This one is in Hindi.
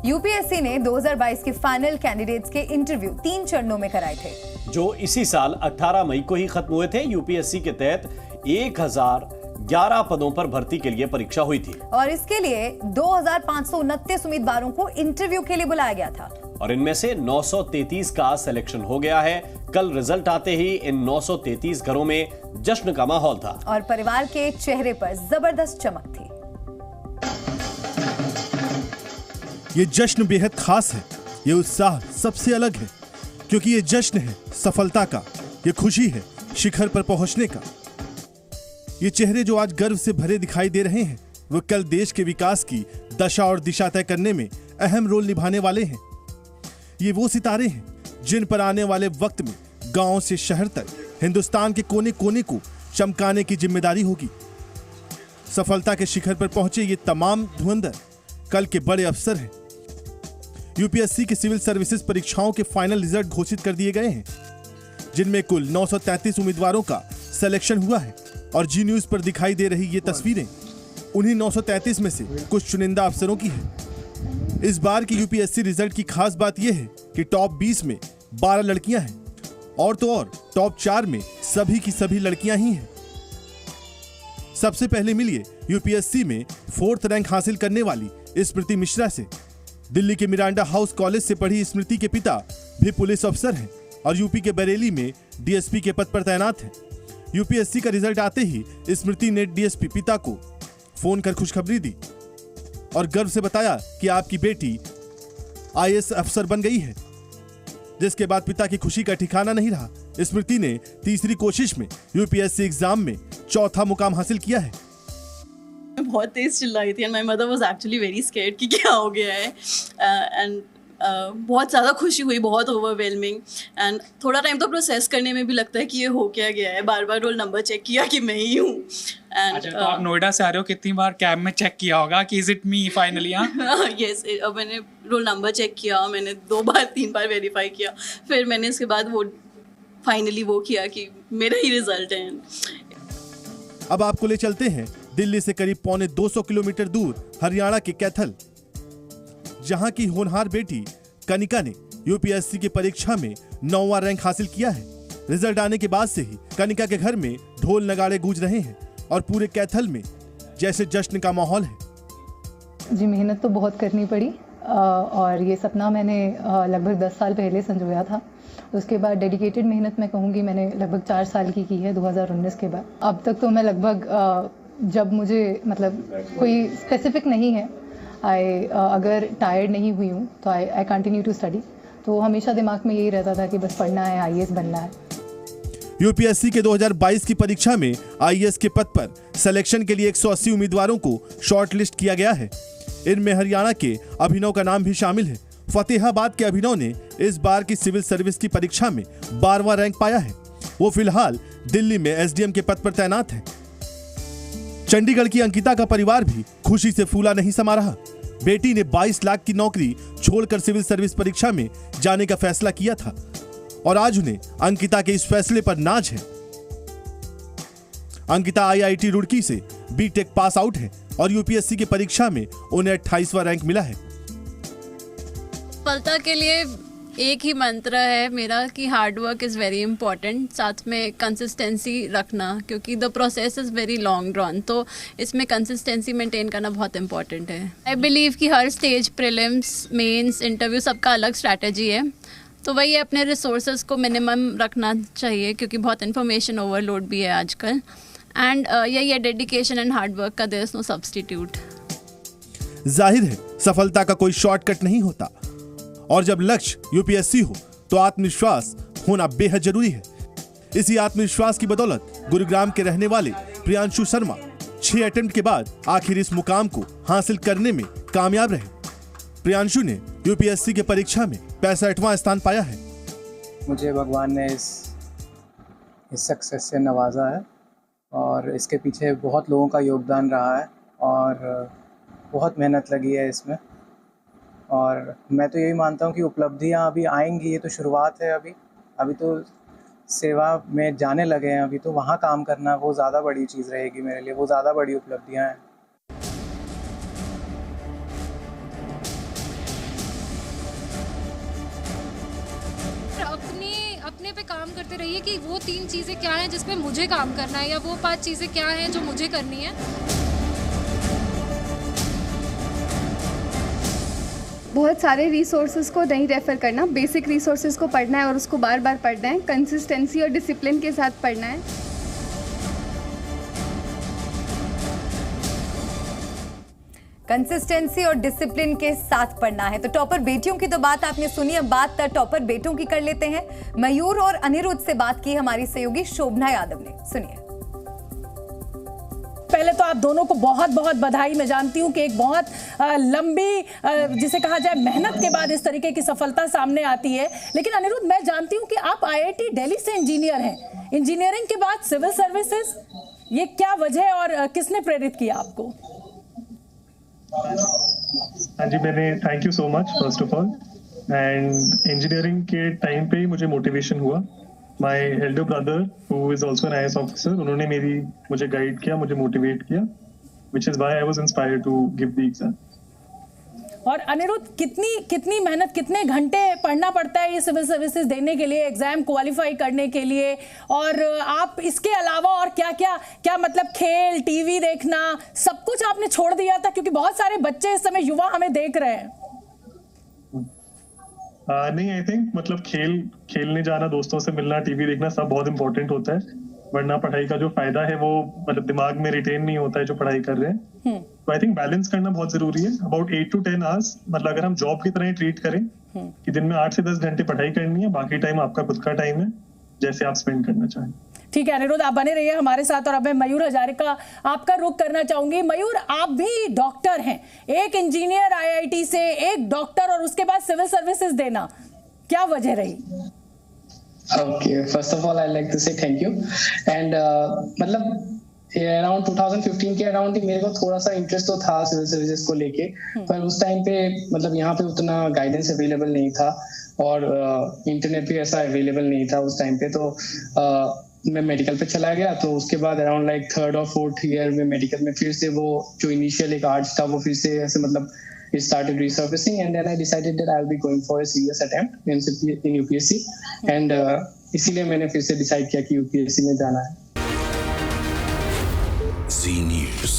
यूपीएससी ने 2022 के फाइनल कैंडिडेट्स के इंटरव्यू 3 चरणों में कराए थे, जो इसी साल 18 मई को ही खत्म हुए थे। यूपीएससी के तहत 1011 पदों पर भर्ती के लिए परीक्षा हुई थी और इसके लिए 2529 उम्मीदवारों को इंटरव्यू के लिए बुलाया गया था और इनमें से 933 का सिलेक्शन हो गया है। कल रिजल्ट आते ही इन 933 घरों में जश्न का माहौल था और परिवार के चेहरे पर जबरदस्त चमक थी। ये जश्न बेहद खास है, ये उत्साह सबसे अलग है, क्योंकि ये जश्न है सफलता का, ये खुशी है शिखर पर पहुंचने का। ये चेहरे जो आज गर्व से भरे दिखाई दे रहे हैं, वो कल देश के विकास की दशा और दिशा तय करने में अहम रोल निभाने वाले हैं। ये वो सितारे हैं जिन पर आने वाले वक्त में गांव से शहर तक हिंदुस्तान के कोने कोने को चमकाने की जिम्मेदारी होगी। सफलता के शिखर पर पहुंचे ये तमाम धुरंधर कल के बड़े अफसर हैं। यूपीएससी के सिविल सर्विसेज परीक्षाओं के फाइनल रिजल्ट घोषित कर दिए गए हैं, जिनमें कुल 933 उम्मीदवारों का सिलेक्शन हुआ है। और जी न्यूज पर दिखाई दे रही ये तस्वीरें उन्हीं 933 में से कुछ चुनिंदा अफसरों की है। इस बार की यूपीएससी रिजल्ट की खास बात यह है कि टॉप 20 में 12 लड़कियां हैं और तो और टॉप 4 में सभी की सभी लड़कियां ही हैं। सबसे पहले मिलिए यूपीएससी में 4th रैंक हासिल करने वाली स्मृति मिश्रा से। दिल्ली के मिरांडा हाउस कॉलेज से पढ़ी स्मृति के पिता भी पुलिस अफसर हैं और यूपी के बरेली में डीएसपी के पद पर तैनात हैं। यूपीएससी का रिजल्ट आते ही स्मृति ने डीएसपी पिता को फोन कर खुशखबरी दी और गर्व से बताया कि आपकी बेटी आईएएस अफसर बन गई है, जिसके बाद पिता की खुशी का ठिकाना नहीं रहा। स्मृति ने तीसरी कोशिश में यूपीएससी एग्जाम में 4था मुकाम हासिल किया है। मैं बहुत तेज चिल्लाई थी and my mother was actually very scared कि क्या हो गया है एंड बहुत ज़्यादा खुशी हुई, बहुत ओवरवेलमिंग एंड थोड़ा टाइम तो प्रोसेस करने में भी लगता है कि ये हो क्या गया है। बार बार रोल नंबर चेक किया कि मैं ही हूँ एंड अच्छा, तो आप नोएडा से आ रहे हो, कितनी बार कैब में चेक किया होगा कि is it me finally? Yes, मैंने रोल नंबर चेक किया, मैंने 2 बार 3 बार वेरीफाई किया, फिर मैंने इसके बाद वो फाइनली वो किया कि मेरा ही रिजल्ट है। अब आपको ले चलते हैं दिल्ली से करीब 250 किलोमीटर दूर हरियाणा के कैथल, जहां की होनहार बेटी कनिका ने यूपीएससी की परीक्षा में 9वां रैंक हासिल किया है। रिजल्ट आने के बाद से ही कनिका के घर में ढोल नगाड़े गूंज रहे हैं और पूरे कैथल में जैसे जश्न का माहौल है। जी, मेहनत तो बहुत करनी पड़ी और ये सपना मैंने लगभग 10 साल पहले संजोया था। उसके बाद डेडिकेटेड मेहनत मैं कहूँगी मैंने लगभग 4 साल की है 2019 के बाद। अब तक तो मैं लगभग जब मुझे मतलब कोई स्पेसिफिक नहीं है, अगर टायर्ड नहीं हुई हूँ तो आई कंटिन्यू टू स्टडी। तो हमेशा दिमाग में यही रहता था कि बस पढ़ना है, आईएएस बनना है। यूपीएससी के 2022 की परीक्षा में आईएएस के पद पर सिलेक्शन के लिए 180 उम्मीदवारों को शॉर्टलिस्ट किया गया है। इनमें हरियाणा के अभिनव का नाम भी शामिल है। फतेहाबाद के अभिनव ने इस बार की सिविल सर्विस की परीक्षा में 12वां रैंक पाया है। वो फिलहाल दिल्ली में एसडीएम के पद पर तैनात है। चंडीगढ़ की अंकिता का परिवार भी खुशी से फूला नहीं समा रहा। बेटी ने 22 लाख की नौकरी छोड़कर सिविल सर्विस परीक्षा में जाने का फैसला किया था और आज उन्हें अंकिता के इस फैसले पर नाज है। अंकिता आईआईटी रुड़की से बीटेक पास आउट है और यूपीएससी की परीक्षा में उन्हें 28वां रैंक मिला है। सफलता के लिए एक ही मंत्र है मेरा कि hard work is very important, साथ में कंसिस्टेंसी रखना, क्योंकि the process is very long run, तो इसमें कंसिस्टेंसी मेंटेन करना बहुत इंपॉर्टेंट है। आई बिलीव कि हर स्टेज प्रीलिम्स, मेंस, इंटरव्यू सबका अलग स्ट्रैटेजी है, तो वही अपने रिसोर्सेज को मिनिमम रखना चाहिए क्योंकि बहुत इन्फॉर्मेशन ओवरलोड भी है आजकल। एंड यही है डेडिकेशन एंड हार्ड वर्क का, देयर इज नो सब्स्टिट्यूट। जाहिर है सफलता का कोई शॉर्टकट नहीं होता और जब लक्ष्य यूपीएससी हो तो आत्मविश्वास होना बेहद जरूरी है। इसी आत्मविश्वास की बदौलत गुरुग्राम के रहने वाले प्रियांशु शर्मा 6 अटेम्प्ट के बाद आखिर इस मुकाम को हासिल करने में कामयाब रहे। प्रियांशु ने यूपीएससी के परीक्षा में 65वां स्थान पाया है। मुझे भगवान ने इस सक्सेस से नवाजा है और इसके पीछे बहुत लोगों का योगदान रहा है और बहुत मेहनत लगी है इसमें। और मैं तो यही मानता हूँ कि उपलब्धियाँ अभी आएंगी, ये तो शुरुआत है। अभी तो सेवा में जाने लगे हैं, अभी तो वहाँ काम करना वो ज़्यादा बड़ी चीज़ रहेगी मेरे लिए, वो ज़्यादा बड़ी उपलब्धियाँ हैं। अपने पे काम करते रहिए कि वो 3 चीज़ें क्या हैं जिस पे मुझे काम करना है, या वो 5 चीज़ें क्या हैं जो मुझे करनी है। बहुत सारे रिसोर्सेज को नहीं रेफ़र करना, बेसिक रिसोर्सेज को पढ़ना है और उसको बार बार पढ़ना है, कंसिस्टेंसी और डिसिप्लिन के साथ पढ़ना है। कंसिस्टेंसी और डिसिप्लिन के साथ पढ़ना है। तो टॉपर बेटियों की तो बात आपने सुनी, अब बात टॉपर बेटों की कर लेते हैं। मयूर और अनिरुद्ध से बात की हमारी सहयोगी शोभना यादव ने, सुनिए। पहले तो आप दोनों को बहुत बहुत बधाई। मैं जानती हूं कि एक बहुत लंबी जिसे कहा जाए मेहनत के बाद इस तरीके की सफलता सामने आती है। लेकिन अनिरुद्ध, मैं जानती हूं कि आप IIT दिल्ली से इंजीनियर हैं, इंजीनियरिंग के बाद सिविल सर्विसेज, ये क्या वजह है और किसने प्रेरित किया आपको? हाँ जी, मैंने thank you so much first of all. And engineering के टाइम पे ही मुझे मोटिवेशन हुआ। My elder brother who is also an IAS officer, उन्होंने मुझे गाइड किया, मुझे मोटिवेट किया, which is why I was inspired to give the exam. और अनिरुद्ध, कितनी मेहनत, कितने घंटे पढ़ना पड़ता है ये सिविल सर्विसेज देने के लिए, एग्जाम क्वालिफाई करने के लिए? और आप इसके अलावा और क्या मतलब खेल, टीवी देखना, सब कुछ आपने छोड़ दिया था? क्योंकि बहुत सारे बच्चे इस समय युवा हमें देख रहे हैं। नहीं, आई थिंक मतलब खेलने जाना, दोस्तों से मिलना, टीवी देखना, सब बहुत इंपॉर्टेंट होता है, वरना पढ़ाई का जो फायदा है वो मतलब दिमाग में रिटेन नहीं होता है जो पढ़ाई कर रहे हैं। तो आई थिंक बैलेंस करना बहुत जरूरी है। अबाउट 8 to 10 आवर्स, मतलब अगर हम जॉब की तरह ही ट्रीट करें कि दिन में 8 से 10 घंटे पढ़ाई करनी है, बाकी टाइम आपका खुद का टाइम है, जैसे आप स्पेंड करना चाहें। ठीक है अनिरुद्ध, आप बने रहिए हमारे साथ। और अब मैं मयूर हजारिका आपका रुख करना चाहूंगी। मयूर, आप भी डॉक्टर हैं, एक इंजीनियर IIT से, एक डॉक्टर, और उसके बाद सिविल सर्विसेज देना, क्या वजह रही? Okay, first of all, I'd like to say thank you. And मतलब अराउंड 2015 के अराउंड ही मेरे को थोड़ा सा इंटरेस्ट तो था सिविल सर्विसेज को लेके, पर उस टाइम पे मतलब यहाँ पे उतना गाइडेंस अवेलेबल नहीं था और इंटरनेट भी ऐसा अवेलेबल नहीं था उस टाइम पे। तो मैं मेडिकल पे चला गया। तो उसके बाद अराउंड लाइक 3rd और 4th ईयर में मेडिकल में फिर से वो जो इनिशियल एक आर्ट्स था वो फिर से ऐसे मतलब it started resurfacing, and then I decided that I'll be going for a serious attempt in UPSC, and इसीलिए मैंने फिर से डिसाइड किया कि UPSC में जाना है। Z News।